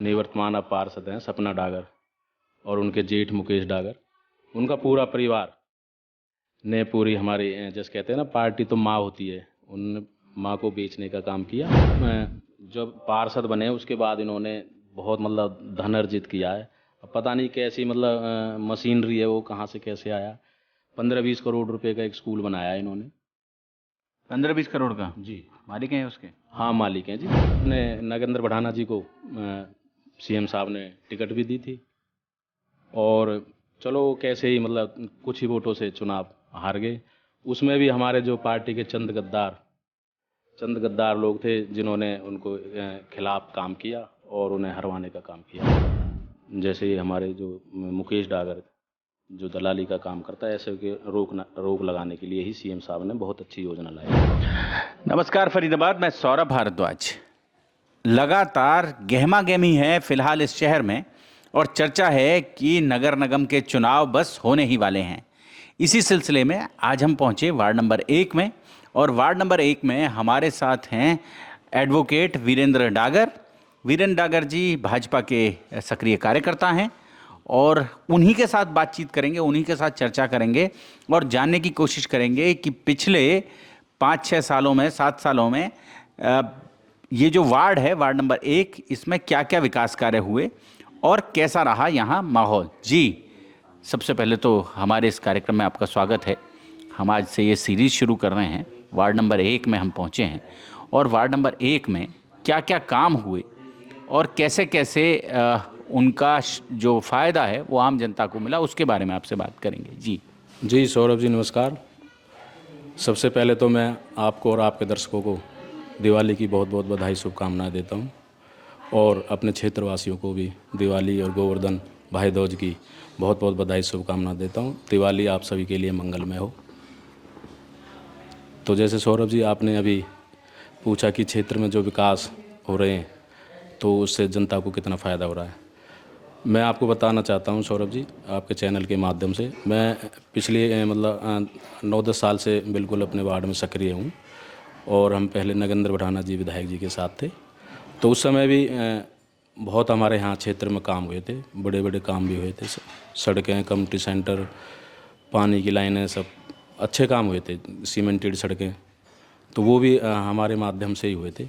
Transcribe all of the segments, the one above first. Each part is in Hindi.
निवर्तमान अब पार्षद हैं सपना डागर और उनके जेठ मुकेश डागर, उनका पूरा परिवार ने पूरी हमारी जैसे कहते हैं ना पार्टी तो माँ होती है, उन माँ को बेचने का काम किया। जब पार्षद बने उसके बाद इन्होंने बहुत मतलब धन अर्जित किया है। अब पता नहीं कैसी मतलब मशीनरी है वो कहाँ से कैसे आया। 15-20 करोड़ रुपए का एक स्कूल बनाया है इन्होंने। 15-20 करोड़ का जी मालिक हैं उसके? हाँ मालिक हैं जी। अपने नगेंद्र बढ़ाना जी को सीएम साहब ने टिकट भी दी थी और चलो कैसे ही मतलब कुछ ही वोटों से चुनाव हार गए। उसमें भी हमारे जो पार्टी के चंद गद्दार लोग थे जिन्होंने उनको खिलाफ काम किया और उन्हें हरवाने का काम किया। जैसे ही हमारे जो मुकेश डागर जो दलाली का काम करता है, ऐसे के रोक लगाने के लिए ही सीएम साहब ने बहुत अच्छी योजना लाई। नमस्कार फरीदाबाद, मैं सौरभ भारद्वाज। लगातार गहमा गहमी है फिलहाल इस शहर में और चर्चा है कि नगर निगम के चुनाव बस होने ही वाले हैं। इसी सिलसिले में आज हम पहुंचे वार्ड नंबर 1 में और वार्ड नंबर 1 में हमारे साथ हैं एडवोकेट वीरेंद्र डागर। वीरेंद्र डागर जी भाजपा के सक्रिय कार्यकर्ता हैं और उन्हीं के साथ बातचीत करेंगे, उन्हीं के साथ चर्चा करेंगे और जानने की कोशिश करेंगे कि पिछले 5-6 सालों में 7 सालों में ये जो वार्ड है वार्ड नंबर 1, इसमें क्या क्या विकास कार्य हुए और कैसा रहा यहाँ माहौल। जी सबसे पहले तो हमारे इस कार्यक्रम में आपका स्वागत है। हम आज से ये सीरीज़ शुरू कर रहे हैं। वार्ड नंबर 1 में हम पहुँचे हैं और वार्ड नंबर 1 में क्या क्या काम हुए और कैसे कैसे उनका जो फ़ायदा है वो आम जनता को मिला, उसके बारे में आपसे बात करेंगे। जी सौरभ जी नमस्कार। सबसे पहले तो मैं आपको और आपके दर्शकों को दिवाली की बहुत बहुत बधाई शुभकामनाएं देता हूं और अपने क्षेत्रवासियों को भी दिवाली और गोवर्धन भाई दूज की बहुत बहुत बधाई शुभकामनाएं देता हूं। दिवाली आप सभी के लिए मंगलमय हो। तो जैसे सौरभ जी आपने अभी पूछा कि क्षेत्र में जो विकास हो रहे हैं तो उससे जनता को कितना फ़ायदा हो रहा है, मैं आपको बताना चाहता हूं सौरभ जी आपके चैनल के माध्यम से। मैं पिछले मतलब 9-10 साल से बिल्कुल अपने वार्ड में सक्रिय हूं और हम पहले नगेंद्र बढ़ाना जी विधायक जी के साथ थे। तो उस समय भी बहुत हमारे यहाँ क्षेत्र में काम हुए थे, बड़े बड़े काम भी हुए थे। सड़कें, कम्युनिटी सेंटर, पानी की लाइनें, सब अच्छे काम हुए थे। सीमेंटेड सड़कें तो वो भी हमारे माध्यम से ही हुए थे।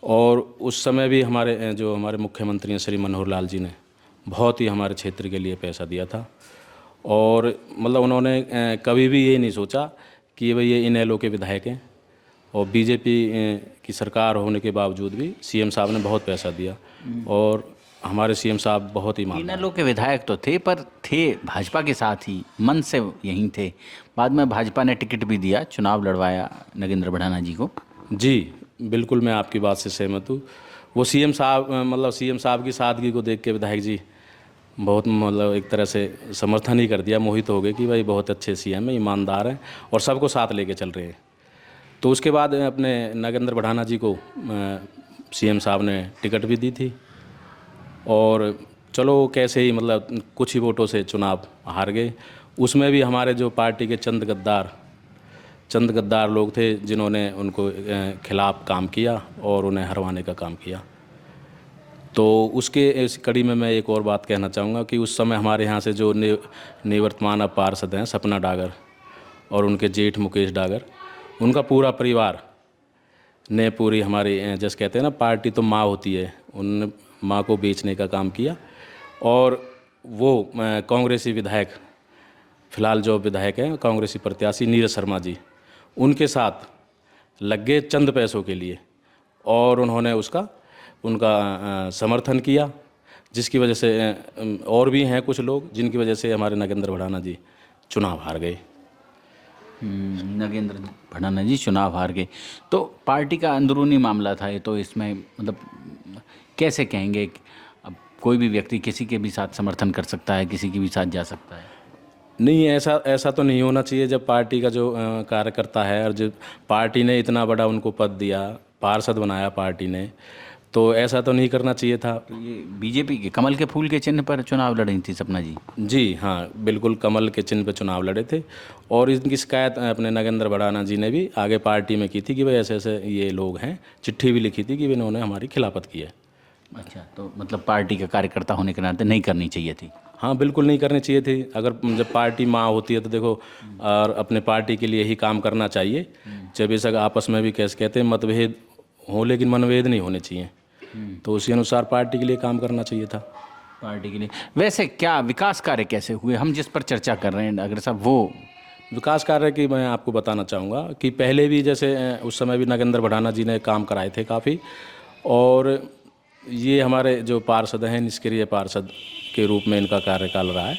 और उस समय भी हमारे मुख्यमंत्री हैं श्री मनोहर लाल जी ने बहुत ही हमारे क्षेत्र के लिए पैसा दिया था और मतलब उन्होंने कभी भी ये नहीं सोचा कि भाई ये इनेलो के विधायक हैं और बीजेपी की सरकार होने के बावजूद भी सीएम साहब ने बहुत पैसा दिया और हमारे सीएम साहब बहुत ही ईमानदार। इनेलो के विधायक तो थे पर थे भाजपा के साथ ही, मन से यहीं थे। बाद में भाजपा ने टिकट भी दिया, चुनाव लड़वाया नगेंद्र बढ़ाना जी को। जी बिल्कुल मैं आपकी बात से सहमत हूँ। वो सीएम साहब की सादगी को देख के विधायक जी बहुत मतलब एक तरह से समर्थन ही कर दिया, मोहित हो गए कि भाई बहुत अच्छे सीएम हैं, ईमानदार हैं और सबको साथ लेके चल रहे हैं। तो उसके बाद अपने नगेंद्र बढ़ाना जी को सीएम साहब ने टिकट भी दी थी और चलो कैसे ही मतलब कुछ ही वोटों से चुनाव हार गए। उसमें भी हमारे जो पार्टी के चंद गद्दार लोग थे जिन्होंने उनको खिलाफ काम किया और उन्हें हरवाने का काम किया। तो उसके इस कड़ी में मैं एक और बात कहना चाहूँगा कि उस समय हमारे यहाँ से जो निवर्तमान अब पार्षद हैं सपना डागर और उनके जेठ मुकेश डागर, उनका पूरा परिवार ने पूरी हमारी जैसे कहते हैं ना पार्टी तो माँ होती है, उन माँ को बेचने का काम किया और वो कांग्रेसी विधायक, फिलहाल जो विधायक हैं कांग्रेसी प्रत्याशी नीरज शर्मा जी, उनके साथ लग गए चंद पैसों के लिए और उन्होंने उनका समर्थन किया, जिसकी वजह से और भी हैं कुछ लोग जिनकी वजह से हमारे नगेंद्र बढ़ाना जी चुनाव हार गए। नगेंद्र बढ़ाना जी चुनाव हार गए तो पार्टी का अंदरूनी मामला था ये, तो इसमें मतलब कैसे कहेंगे अब कोई भी व्यक्ति किसी के भी साथ समर्थन कर सकता है, किसी के भी साथ जा सकता है? नहीं, ऐसा तो नहीं होना चाहिए। जब पार्टी का जो कार्यकर्ता है और जब पार्टी ने इतना बड़ा उनको पद दिया, पार्षद बनाया पार्टी ने, तो ऐसा तो नहीं करना चाहिए था। तो ये बीजेपी के कमल के फूल के चिन्ह पर चुनाव लड़ी थी सपना जी? जी हाँ, बिल्कुल कमल के चिन्ह पर चुनाव लड़े थे और इनकी शिकायत अपने नगेंद्र बढ़ाना जी ने भी आगे पार्टी में की थी कि भाई ऐसे ऐसे ये लोग हैं, चिट्ठी भी लिखी थी कि इन्होंने हमारी खिलाफत की है। अच्छा, तो मतलब पार्टी का कार्यकर्ता होने के नाते नहीं करनी चाहिए थी। हाँ बिल्कुल नहीं करनी चाहिए थी। अगर जब पार्टी माँ होती है तो देखो, और अपने पार्टी के लिए ही काम करना चाहिए। चाहे बेशक आपस में भी कैसे कहते हैं मतभेद हो, लेकिन मनभेद नहीं होने चाहिए। तो उसी अनुसार पार्टी के लिए काम करना चाहिए था। पार्टी के लिए वैसे क्या विकास कार्य कैसे हुए, हम जिस पर चर्चा कर रहे हैं डॉक्टर साहब, वो विकास कार्य की मैं आपको बताना चाहूँगा कि पहले भी जैसे उस समय भी नागेंद्र भड़ाना जी ने काम कराए थे काफ़ी। और ये हमारे जो पार्षद हैं, निष्क्रिय पार्षद के रूप में इनका कार्यकाल रहा है।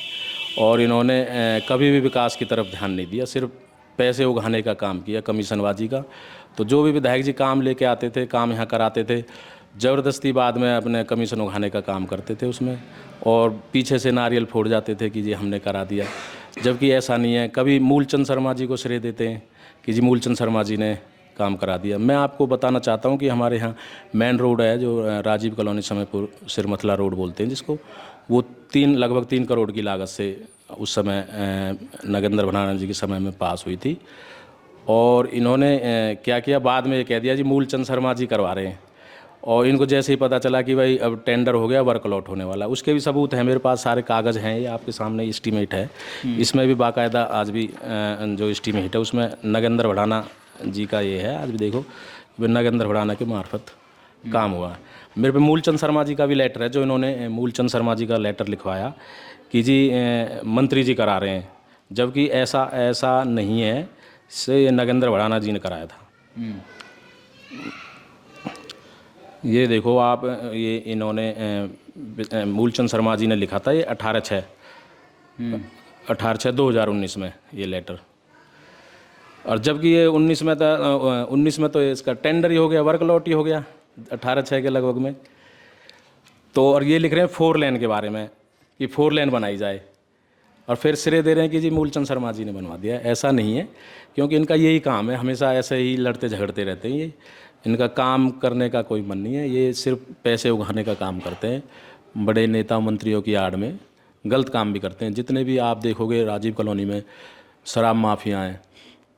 और इन्होंने कभी भी विकास की तरफ ध्यान नहीं दिया, सिर्फ पैसे उगाने का काम किया, कमीशनबाजी का। तो जो भी विधायक जी काम लेके आते थे, काम यहाँ कराते थे, ज़बरदस्ती बाद में अपने कमीशन उगाने का काम करते थे उसमें, और पीछे से नारियल फोड़ जाते थे कि जी हमने करा दिया। जबकि ऐसा नहीं है। कभी मूलचंद शर्मा जी को श्रेय देते हैं कि जी मूलचंद शर्मा जी ने काम करा दिया। मैं आपको बताना चाहता हूँ कि हमारे यहाँ मेन रोड है जो राजीव कॉलोनी समयपुर सिरमथला रोड बोलते हैं जिसको, वो लगभग 3 करोड़ की लागत से उस समय नागेंद्र भड़ाना जी के समय में पास हुई थी। और इन्होंने क्या किया, बाद में ये कह दिया जी मूलचंद शर्मा जी करवा रहे हैं। और इनको जैसे ही पता चला कि भाई अब टेंडर हो गया, वर्क अलॉट होने वाला, उसके भी सबूत हैं मेरे पास, सारे कागज़ हैं, ये आपके सामने एस्टीमेट है। इसमें भी बाकायदा आज भी जो एस्टीमेट है उसमें नागेंद्र भड़ाना जी का ये है, आज भी देखो नागेंद्र भड़ाना के मार्फत काम हुआ है। मेरे पे मूलचंद शर्मा जी का भी लेटर है, जो इन्होंने मूलचंद शर्मा जी का लेटर लिखवाया कि जी मंत्री जी करा रहे हैं, जबकि ऐसा नहीं है, से नागेंद्र भड़ाना जी ने कराया था। ये देखो आप, ये इन्होंने मूलचंद शर्मा जी ने लिखा था, ये 18/6/2019 में ये लेटर। और जबकि ये 19 में था, 19 में तो इसका टेंडर ही हो गया, वर्क अलॉट ही हो गया 18/6 के लगभग में। तो और ये लिख रहे हैं 4 लेन के बारे में कि 4 लेन बनाई जाए, और फिर श्रेय दे रहे हैं कि जी मूलचंद शर्मा जी ने बनवा दिया। ऐसा नहीं है, क्योंकि इनका यही काम है, हमेशा ऐसे ही लड़ते झगड़ते रहते हैं। ये इनका काम करने का कोई मन नहीं है, ये सिर्फ पैसे उगाने का काम करते हैं। बड़े नेता मंत्रियों की आड़ में गलत काम भी करते हैं। जितने भी आप देखोगे राजीव कॉलोनी में शराब माफिया हैं,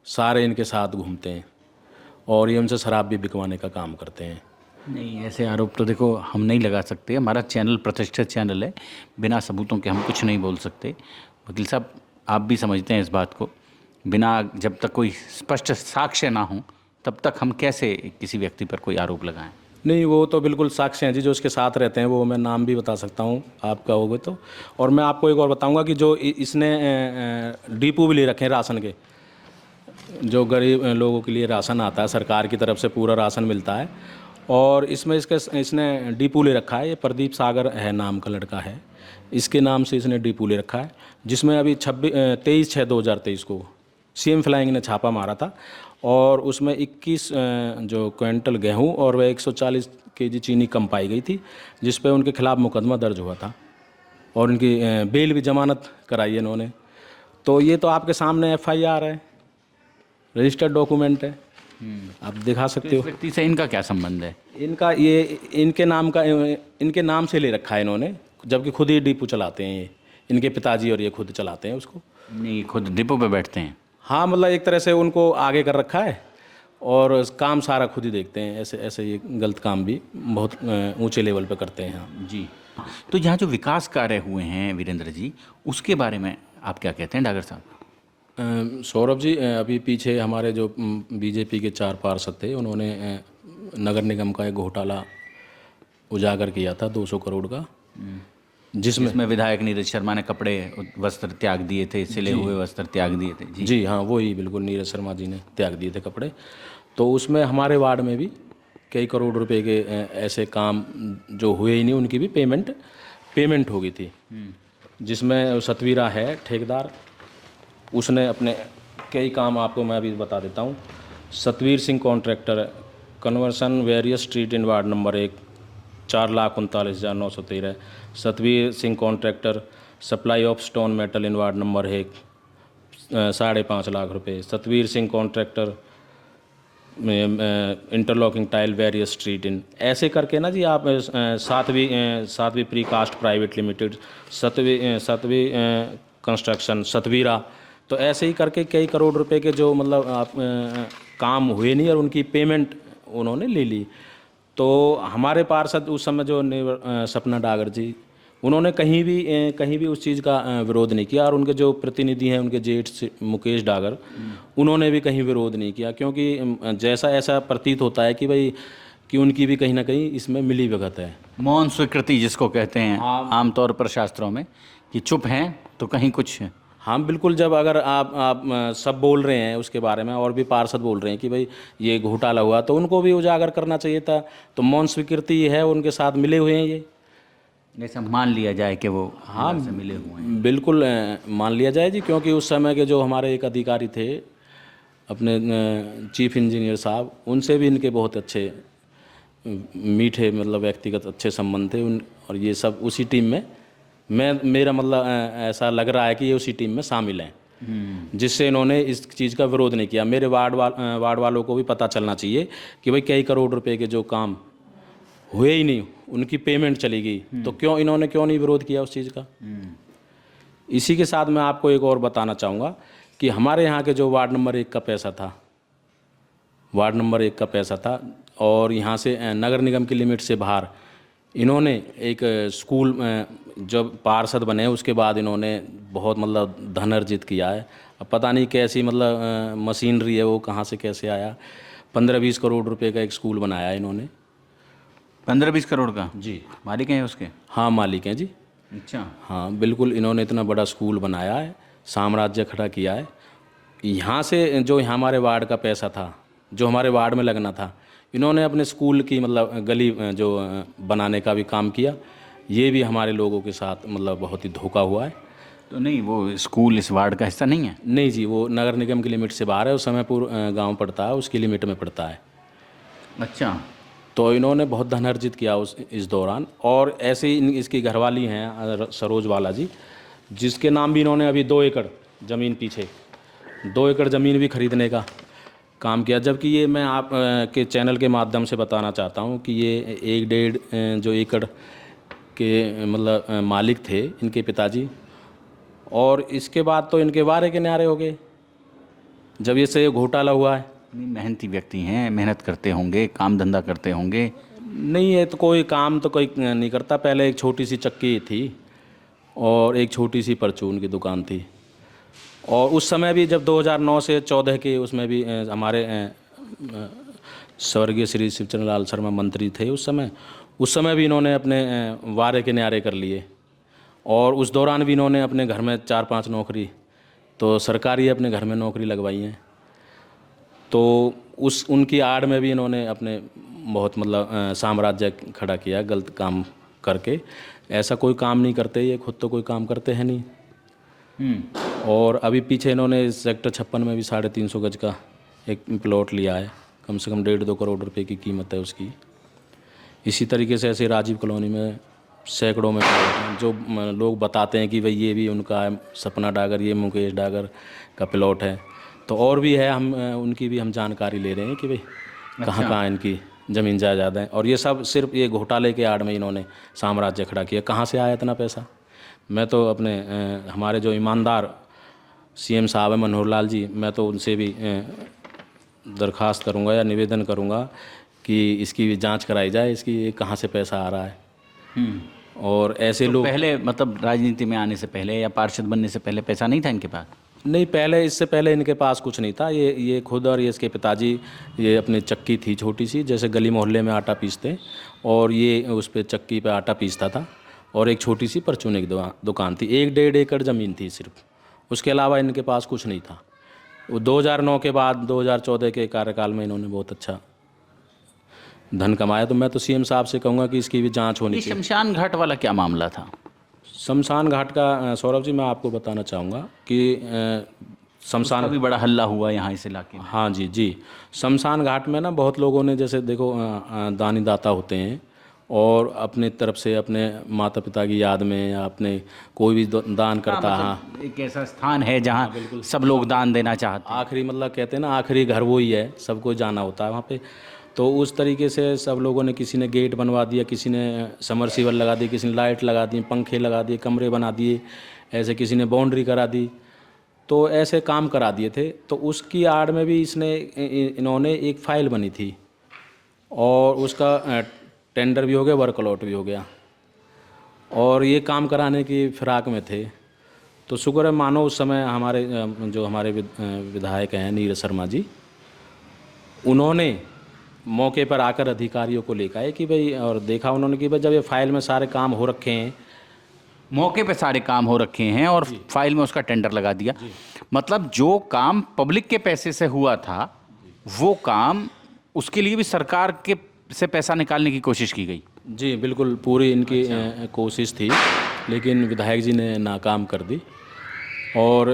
सारे इनके साथ घूमते हैं, और ये उनसे शराब भी बिकवाने का काम करते हैं। नहीं, ऐसे आरोप तो देखो हम नहीं लगा सकते, हमारा चैनल प्रतिष्ठित चैनल है, बिना सबूतों के हम कुछ नहीं बोल सकते। वकील साहब, आप भी समझते हैं इस बात को, बिना जब तक कोई स्पष्ट साक्ष्य ना हो तब तक हम कैसे किसी व्यक्ति पर कोई आरोप लगाएं। नहीं, वो तो बिल्कुल साक्ष्य हैं जी, जो उसके साथ रहते हैं, वो मैं नाम भी बता सकता हूँ आप कहोगे तो। और मैं आपको एक और बताऊँगा कि जो इसने डिपो भी ले रखे हैं राशन के, जो गरीब लोगों के लिए राशन आता है सरकार की तरफ से, पूरा राशन मिलता है। और इसमें इसने डिपो ले रखा है, ये प्रदीप सागर है नाम का लड़का है, इसके नाम से इसने डिपो ले रखा है, जिसमें अभी 23/6/2023 को सीएम फ्लाइंग ने छापा मारा था। और उसमें 21 जो क्विंटल गेहूं और वह 140 केजी चीनी कम पाई गई थी, जिस पे उनके खिलाफ मुकदमा दर्ज हुआ था, और उनकी बेल भी जमानत कराई है इन्होंने। तो ये तो आपके सामने एफआईआर है, रजिस्टर्ड डॉक्यूमेंट है, आप दिखा सकते हो। इस व्यक्ति से इनका क्या संबंध है? इनका ये इनके नाम से ले रखा है इन्होंने, जबकि खुद ही डिपो चलाते हैं ये, इनके पिताजी, और ये खुद चलाते हैं उसको। नहीं, खुद डिपो पे बैठते हैं। हाँ, मतलब एक तरह से उनको आगे कर रखा है, और काम सारा खुद ही देखते हैं। ऐसे ऐसे ये गलत काम भी बहुत ऊंचे लेवल पे करते हैं। हाँ जी, तो यहाँ जो विकास कार्य हुए हैं वीरेंद्र जी, उसके बारे में आप क्या कहते हैं डॉक्टर साहब? सौरभ जी, अभी पीछे हमारे जो बीजेपी के 4 पार्षद थे, उन्होंने नगर निगम का एक घोटाला उजागर किया था 200 करोड़ का, जिसमें विधायक नीरज शर्मा ने कपड़े वस्त्र त्याग दिए थे, सिले हुए वस्त्र त्याग दिए थे। जी जी हाँ, वही बिल्कुल नीरज शर्मा जी ने त्याग दिए थे कपड़े। तो उसमें हमारे वार्ड में भी कई करोड़ रुपए के ऐसे काम जो हुए ही नहीं, उनकी भी पेमेंट हो गई थी। जिसमें सतवीरा है ठेकेदार, उसने अपने कई काम, आपको मैं अभी बता देता हूँ। Satveer Singh contractor, conversion various street in ward number 1, 4,39,913। Satveer Singh contractor, supply of stone metal in ward number 1, 5.5 lakh रुपए। Satveer Singh contractor, interlocking tile various street in, ऐसे करके ना जी आप Satvin precast private limited, Satvin construction, Satveera, तो ऐसे ही करके कई करोड़ रुपए के जो मतलब आप काम हुए नहीं, और उनकी पेमेंट उन्होंने ले ली। तो हमारे पार्षद उस समय जो सपना डागर जी, उन्होंने कहीं भी उस चीज़ का विरोध नहीं किया, और उनके जो प्रतिनिधि हैं उनके जेठ मुकेश डागर, उन्होंने भी कहीं विरोध नहीं किया, क्योंकि जैसा ऐसा प्रतीत होता है कि भाई कि उनकी भी कहीं ना कहीं इसमें मिली भगत है। मौन स्वीकृति जिसको कहते हैं हाँ। आमतौर पर शास्त्रों में, कि चुप हैं तो कहीं कुछ है। हाँ बिल्कुल, जब अगर आप सब बोल रहे हैं उसके बारे में, और भी पार्षद बोल रहे हैं कि भाई ये घोटाला हुआ, तो उनको भी उजागर करना चाहिए था। तो मौन स्वीकृति है, उनके साथ मिले हुए हैं ये। जैसा मान लिया जाए कि वो हाँ से मिले हुए हैं। बिल्कुल मान लिया जाए जी, क्योंकि उस समय के जो हमारे एक अधिकारी थे अपने चीफ इंजीनियर साहब, उनसे भी इनके बहुत अच्छे मीठे मतलब व्यक्तिगत अच्छे संबंध थे और ये सब उसी टीम में मेरा मतलब ऐसा लग रहा है कि ये उसी टीम में शामिल हैं, जिससे इन्होंने इस चीज़ का विरोध नहीं किया। मेरे वार्ड वालों को भी पता चलना चाहिए कि भाई कई करोड़ रुपए के जो काम हुए ही नहीं, उनकी पेमेंट चली गई, तो इन्होंने क्यों नहीं विरोध किया उस चीज़ का। इसी के साथ मैं आपको एक और बताना चाहूँगा कि हमारे यहाँ के जो वार्ड नंबर 1 का पैसा था, वार्ड नंबर 1 का पैसा था, और यहाँ से नगर निगम की लिमिट से बाहर इन्होंने एक स्कूल जब पार्षद बने उसके बाद इन्होंने बहुत मतलब धन अर्जित किया है। अब पता नहीं कैसी मतलब मशीनरी है वो कहाँ से कैसे आया, 15-20 करोड़ रुपए का एक स्कूल बनाया है इन्होंने। 15-20 करोड़ का? जी मालिक हैं उसके? हाँ मालिक हैं जी। अच्छा। हाँ बिल्कुल, इन्होंने इतना बड़ा स्कूल बनाया है, साम्राज्य खड़ा किया है। यहाँ से जो हमारे वार्ड का पैसा था, जो हमारे वार्ड में लगना था, इन्होंने अपने स्कूल की मतलब गली जो बनाने का भी काम किया। ये भी हमारे लोगों के साथ मतलब बहुत ही धोखा हुआ है। तो नहीं, वो स्कूल इस वार्ड का हिस्सा नहीं है? नहीं जी, वो नगर निगम की लिमिट से बाहर है, उस समयपुर गांव पड़ता है, उसकी लिमिट में पड़ता है। अच्छा। तो इन्होंने बहुत धन अर्जित किया इस दौरान। और ऐसे ही इसकी घरवाली हैं सरोज वाला जी, जिसके नाम भी इन्होंने अभी 2 एकड़ ज़मीन, पीछे 2 एकड़ ज़मीन भी खरीदने का काम किया। जबकि ये मैं आप के चैनल के माध्यम से बताना चाहता हूँ कि ये 1-1.5 जो एकड़ के मतलब मालिक थे इनके पिताजी, और इसके बाद तो इनके वारे के न्यारे हो गए जब ये से घोटाला हुआ है। नहीं, मेहनती व्यक्ति हैं, मेहनत करते होंगे, काम धंधा करते होंगे। नहीं है तो कोई काम तो कोई नहीं करता। पहले एक छोटी सी चक्की थी और एक छोटी सी परचून की दुकान थी, और उस समय भी जब 2009 से 14 के उसमें भी हमारे स्वर्गीय श्री शिवचंद्र लाल शर्मा मंत्री थे उस समय भी इन्होंने अपने वारे के न्यारे कर लिए। और उस दौरान भी इन्होंने अपने घर में 4-5 नौकरी तो सरकारी अपने घर में नौकरी लगवाई हैं। तो उनकी आड़ में भी इन्होंने अपने बहुत मतलब साम्राज्य खड़ा किया गलत काम करके। ऐसा कोई काम नहीं करते, ये खुद तो कोई काम करते हैं नहीं। और अभी पीछे इन्होंने सेक्टर 56 में भी 350 गज का एक प्लॉट लिया है, कम से कम 1.5-2 करोड़ रुपए की कीमत है उसकी। इसी तरीके से ऐसे राजीव कॉलोनी में सैकड़ों में प्लॉट हैं जो लोग बताते हैं कि भाई ये भी उनका है, सपना डागर, ये मुकेश डागर का प्लॉट है। तो और भी है, हम उनकी भी हम जानकारी ले रहे हैं कि भाई कहाँ कहाँ इनकी ज़मीन जायदाद है। और ये सब सिर्फ ये घोटाले के आड़ में इन्होंने साम्राज्य खड़ा किया। कहाँ से आया इतना पैसा? मैं तो अपने हमारे जो ईमानदार सीएम साहब हैं मनोहर लाल जी, मैं तो उनसे भी दरख्वास्त करूंगा या निवेदन करूंगा कि इसकी भी जांच कराई जाए, इसकी कहाँ से पैसा आ रहा है। और ऐसे तो लोग पहले मतलब राजनीति में आने से पहले या पार्षद बनने से पहले पैसा नहीं था इनके पास? नहीं, पहले इससे पहले इनके पास कुछ नहीं था। ये खुद और ये इसके पिताजी, ये अपनी चक्की थी छोटी सी, जैसे गली मोहल्ले में आटा पीसते, और ये उस पर चक्की पे आटा पीसता था। और एक छोटी सी परचूने की दुकान थी, 1-1.5 एकड़ ज़मीन थी सिर्फ, उसके अलावा इनके पास कुछ नहीं था। वो 2009 के बाद 2014 के कार्यकाल में इन्होंने बहुत अच्छा धन कमाया। तो मैं तो सीएम साहब से कहूँगा कि इसकी भी जांच होनी चाहिए। शमशान घाट वाला क्या मामला था? शमशान घाट का सौरभ जी मैं आपको बताना चाहूँगा कि शमशान भी बड़ा हल्ला हुआ यहाँ इस इलाके में। हाँ जी जी, शमशान घाट में ना बहुत लोगों ने, जैसे देखो दानी दाता होते हैं और अपने तरफ से अपने माता पिता की याद में या अपने कोई भी दान करता है। हाँ, एक ऐसा स्थान है जहाँ सब लोग दान देना चाहते हैं। आखिरी मतलब कहते हैं ना, आखिरी घर वो ही है, सबको जाना होता है वहाँ पे। तो उस तरीके से सब लोगों ने, किसी ने गेट बनवा दिया, किसी ने समरसीबल लगा दी, किसी ने लाइट लगा दी, पंखे लगा दिए, कमरे बना दिए, ऐसे किसी ने बाउंड्री करा दी। तो ऐसे काम करा दिए थे। तो उसकी आड़ में भी इन्होंने एक फ़ाइल बनी थी और उसका टेंडर भी हो गया, वर्कआउट भी हो गया, और ये काम कराने की फिराक में थे। तो शुक्र है, मानो उस समय हमारे जो हमारे विधायक हैं नीरज शर्मा जी, उन्होंने मौके पर आकर अधिकारियों को लेकर आए कि भाई, और देखा उन्होंने कि भाई जब ये फाइल में सारे काम हो रखे हैं, मौके पे सारे काम हो रखे हैं और फाइल में उसका टेंडर लगा दिया। मतलब जो काम पब्लिक के पैसे से हुआ था वो काम, उसके लिए भी सरकार के से पैसा निकालने की कोशिश की गई। जी बिल्कुल, पूरी इनकी कोशिश थी, लेकिन विधायक जी ने नाकाम कर दी और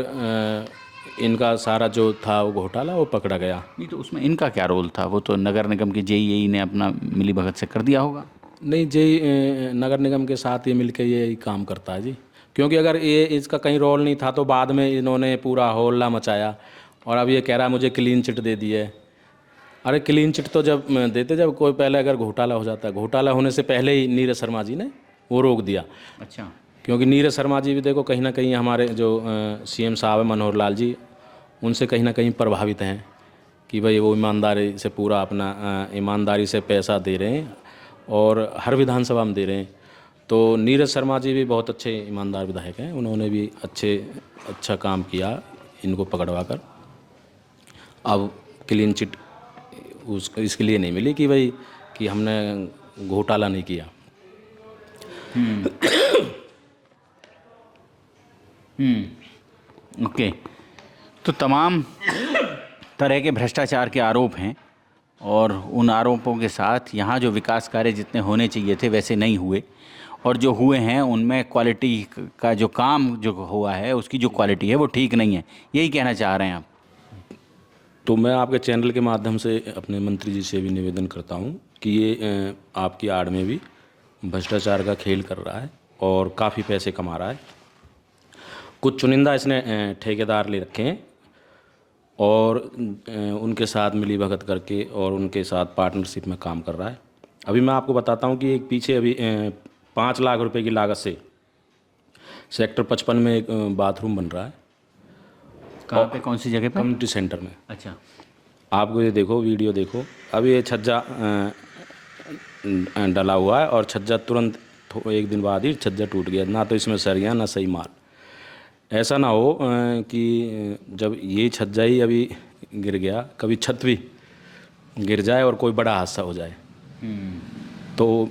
इनका सारा जो था वो घोटाला वो पकड़ा गया। नहीं तो उसमें इनका क्या रोल था? वो तो नगर निगम के जेईई ने अपना मिली भगत से कर दिया होगा। नहीं जी, नगर निगम के साथ ये मिलकर ये काम करता है जी, क्योंकि अगर ये इसका कहीं रोल नहीं था तो बाद में इन्होंने पूरा हौला मचाया और अब ये कह रहा है मुझे क्लीन चिट दे दी है। अरे क्लीन चिट तो जब देते, जब कोई पहले अगर घोटाला हो जाता है, घोटाला होने से पहले ही नीरज शर्मा जी ने वो रोक दिया। अच्छा। क्योंकि नीरज शर्मा जी भी देखो कहीं ना कहीं हमारे जो सीएम साहब हैं मनोहर लाल जी, उनसे कहीं ना कहीं प्रभावित हैं कि भाई वो ईमानदारी से पूरा अपना ईमानदारी से पैसा दे रहे हैं और हर विधानसभा में दे रहे हैं। तो नीरज शर्मा जी भी बहुत अच्छे ईमानदार विधायक हैं, उन्होंने भी अच्छा काम किया इनको पकड़वा कर। अब क्लीन चिट इसके लिए नहीं मिली कि भाई कि हमने घोटाला नहीं किया। ओके। तो तमाम तरह के भ्रष्टाचार के आरोप हैं और उन आरोपों के साथ यहाँ जो विकास कार्य जितने होने चाहिए थे वैसे नहीं हुए, और जो हुए हैं उनमें क्वालिटी का जो काम जो हुआ है उसकी जो क्वालिटी है वो ठीक नहीं है, यही कहना चाह रहे हैं आप? तो मैं आपके चैनल के माध्यम से अपने मंत्री जी से भी निवेदन करता हूँ कि ये आपकी आड़ में भी भ्रष्टाचार का खेल कर रहा है और काफ़ी पैसे कमा रहा है। कुछ चुनिंदा इसने ठेकेदार ले रखे हैं और उनके साथ मिली भगत करके और उनके साथ पार्टनरशिप में काम कर रहा है। अभी मैं आपको बताता हूँ कि एक पीछे अभी 5 लाख रुपए की लागत से सेक्टर 55 में एक बाथरूम बन रहा है। कहाँ पे, कौन सी जगह पे? कम्युनिटी सेंटर में। अच्छा। आपको ये देखो, वीडियो देखो, अभी ये छज्जा डला हुआ है और छज्जा तुरंत एक दिन बाद ही छज्जा टूट गया, ना तो इसमें सरिया ना सही माल। ऐसा ना हो कि जब ये छज्जा ही अभी गिर गया, कभी छत भी गिर जाए और कोई बड़ा हादसा हो जाए। तो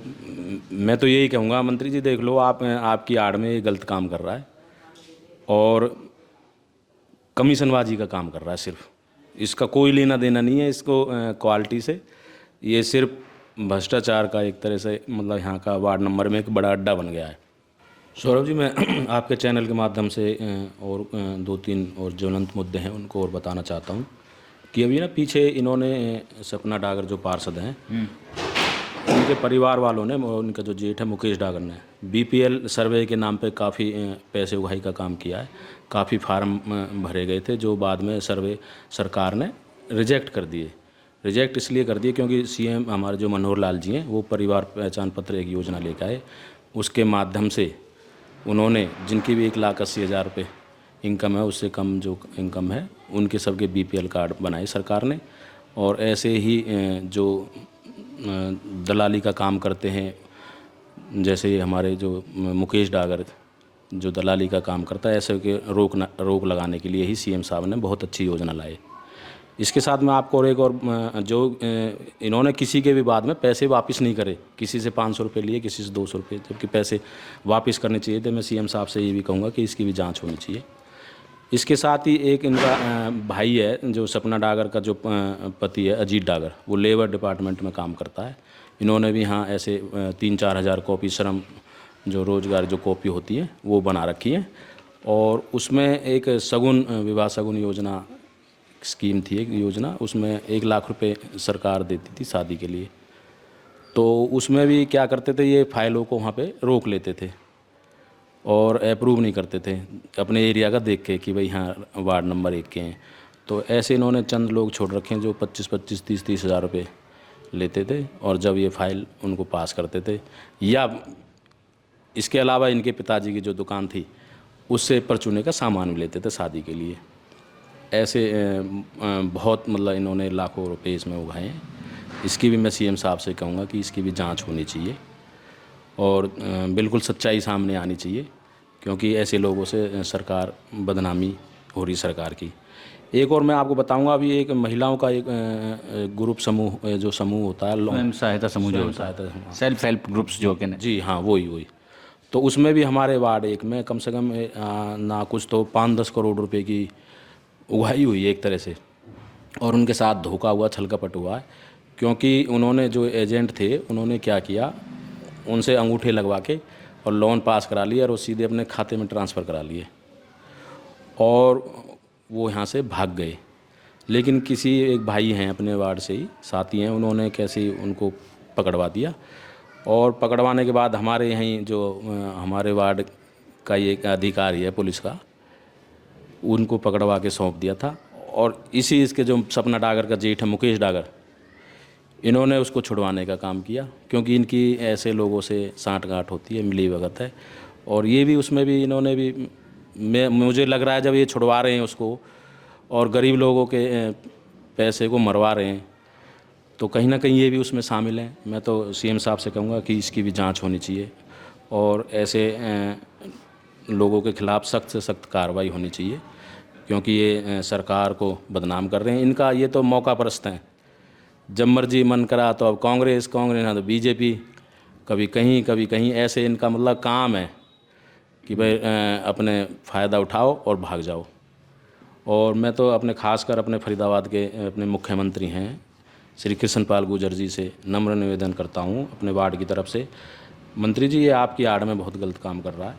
मैं तो यही कहूँगा, मंत्री जी देख लो, आपकी आड़ में ये गलत काम कर रहा है और कमीशनबाजी का काम कर रहा है सिर्फ। इसका कोई लेना देना नहीं है इसको क्वालिटी से। ये सिर्फ भ्रष्टाचार का एक तरह से, मतलब यहाँ का वार्ड नंबर में एक बड़ा अड्डा बन गया है। सौरभ जी, मैं आपके चैनल के माध्यम से और 2-3 और ज्वलंत मुद्दे हैं उनको और बताना चाहता हूँ कि अभी ना पीछे इन्होंने सपना डागर जो पार्षद हैं, उनके परिवार वालों ने, उनका जो जेठ है मुकेश डागर ने बीपीएल सर्वे के नाम पे काफ़ी पैसे उगाही का काम किया है। काफ़ी फार्म भरे गए थे जो बाद में सर्वे सरकार ने रिजेक्ट कर दिए। रिजेक्ट इसलिए कर दिए क्योंकि सीएम हमारे जो मनोहर लाल जी हैं वो परिवार पहचान पत्र एक योजना लेकर आए। उसके माध्यम से उन्होंने, जिनकी भी 1,80,000 रुपये इनकम है, उससे कम जो इनकम है, उनके सबके बीपीएल कार्ड बनाए सरकार ने। और ऐसे ही जो दलाली का काम करते हैं, जैसे हमारे जो मुकेश डागर जो दलाली का काम करता है, ऐसे के रोक लगाने के लिए ही सीएम साहब ने बहुत अच्छी योजना लाई। इसके साथ में आपको और जो इन्होंने किसी के भी बाद में पैसे वापस नहीं करे, किसी से 500 रुपये लिए, किसी से 200 रुपये, जबकि पैसे वापस करने चाहिए थे। मैं सीएम साहब से ये भी कहूँगा कि इसकी भी जांच होनी चाहिए। इसके साथ ही एक इनका भाई है जो सपना डागर का जो पति है अजीत डागर, वो लेबर डिपार्टमेंट में काम करता है। इन्होंने भी यहाँ ऐसे 3-4 हज़ार कॉपी श्रम जो रोज़गार जो कॉपी होती है वो बना रखी है। और उसमें एक सगुन विवाह सगुन योजना स्कीम थी, एक योजना, उसमें 1 लाख रुपए सरकार देती थी शादी के लिए। तो उसमें भी क्या करते थे, ये फाइलों को वहाँ पे रोक लेते थे और अप्रूव नहीं करते थे अपने एरिया का देख के कि भाई हाँ वार्ड नंबर 1 के हैं। तो ऐसे इन्होंने चंद लोग छोड़ रखे हैं जो 25-25, 30-30 हज़ार रुपये लेते थे और जब ये फाइल उनको पास करते थे, या इसके अलावा इनके पिताजी की जो दुकान थी उससे परचूने का सामान भी लेते थे शादी के लिए। ऐसे बहुत मतलब इन्होंने लाखों रुपए इसमें उगाए हैं। इसकी भी मैं सीएम साहब से कहूँगा कि इसकी भी जांच होनी चाहिए और बिल्कुल सच्चाई सामने आनी चाहिए, क्योंकि ऐसे लोगों से सरकार बदनामी हो रही सरकार की। एक और मैं आपको बताऊंगा, अभी एक महिलाओं का एक ग्रुप समूह जो समूह होता है, स्वयं सहायता समूह जो होता है, सेल्फ हेल्प ग्रुप्स जो कहते हैं। जी हाँ, वही। तो उसमें भी हमारे वार्ड एक में कम से कम ना कुछ तो 5-10 करोड़ रुपए की उगाही हुई है एक तरह से, और उनके साथ धोखा हुआ, छल कपट हुआ है। क्योंकि उन्होंने जो एजेंट थे उन्होंने क्या किया, उनसे अंगूठे लगवा के और लोन पास करा लिया और वो सीधे अपने खाते में ट्रांसफ़र करा लिए और वो यहाँ से भाग गए। लेकिन किसी एक भाई हैं अपने वार्ड से ही, साथी हैं, उन्होंने कैसे उनको पकड़वा दिया और पकड़वाने के बाद हमारे यहीं जो हमारे वार्ड का ये एक अधिकारी है पुलिस का, उनको पकड़वा के सौंप दिया था। और इसी इसके जो सपना डागर का जेठ है मुकेश डागर, इन्होंने उसको छुड़वाने का काम किया, क्योंकि इनकी ऐसे लोगों से सांठ-गांठ होती है, मिली भगत है। और ये भी उसमें भी इन्होंने भी, मुझे लग रहा है जब ये छुड़वा रहे हैं उसको और गरीब लोगों के पैसे को मरवा रहे हैं, तो कहीं ना कहीं ये भी उसमें शामिल हैं। मैं तो सीएम साहब से कहूँगा कि इसकी भी जांच होनी चाहिए और ऐसे लोगों के खिलाफ़ सख्त से सख्त कार्रवाई होनी चाहिए, क्योंकि ये सरकार को बदनाम कर रहे हैं। इनका ये तो मौका परस्त हैं, जब मर्जी मन करा तो अब कांग्रेस ना तो बीजेपी, कभी कहीं ऐसे इनका मतलब काम है कि भाई अपने फ़ायदा उठाओ और भाग जाओ। और मैं तो अपने खासकर अपने फरीदाबाद के अपने मुख्यमंत्री हैं श्री कृष्णपाल गुर्जर जी से नम्र निवेदन करता हूं अपने वार्ड की तरफ से, मंत्री जी ये आपकी आड़ में बहुत गलत काम कर रहा है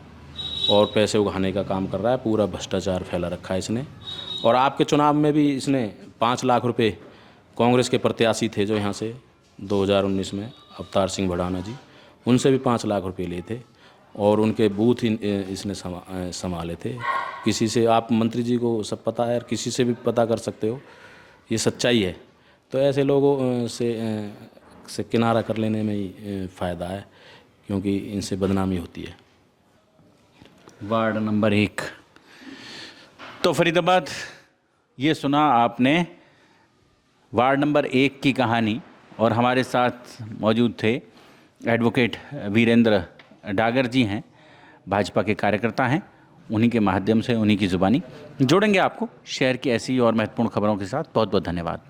और पैसे उगाने का काम कर रहा है, पूरा भ्रष्टाचार फैला रखा है इसने। और आपके चुनाव में भी इसने 5 लाख रुपए कांग्रेस के प्रत्याशी थे जो यहाँ से 2019 में अवतार सिंह भड़ाना जी, उनसे भी 5 लाख रुपए लिए थे और उनके बूथ इसने संभाले थे। किसी से, आप मंत्री जी को सब पता है और किसी से भी पता कर सकते हो, ये सच्चाई है। तो ऐसे लोगों से किनारा कर लेने में ही फ़ायदा है, क्योंकि इनसे बदनामी होती है। वार्ड नंबर 1 तो फरीदाबाद, ये सुना आपने वार्ड नंबर 1 की कहानी, और हमारे साथ मौजूद थे एडवोकेट वीरेंद्र डागर जी हैं, भाजपा के कार्यकर्ता हैं। उन्हीं के माध्यम से, उन्हीं की ज़ुबानी जोड़ेंगे आपको शहर की ऐसी और महत्वपूर्ण खबरों के साथ। बहुत बहुत धन्यवाद।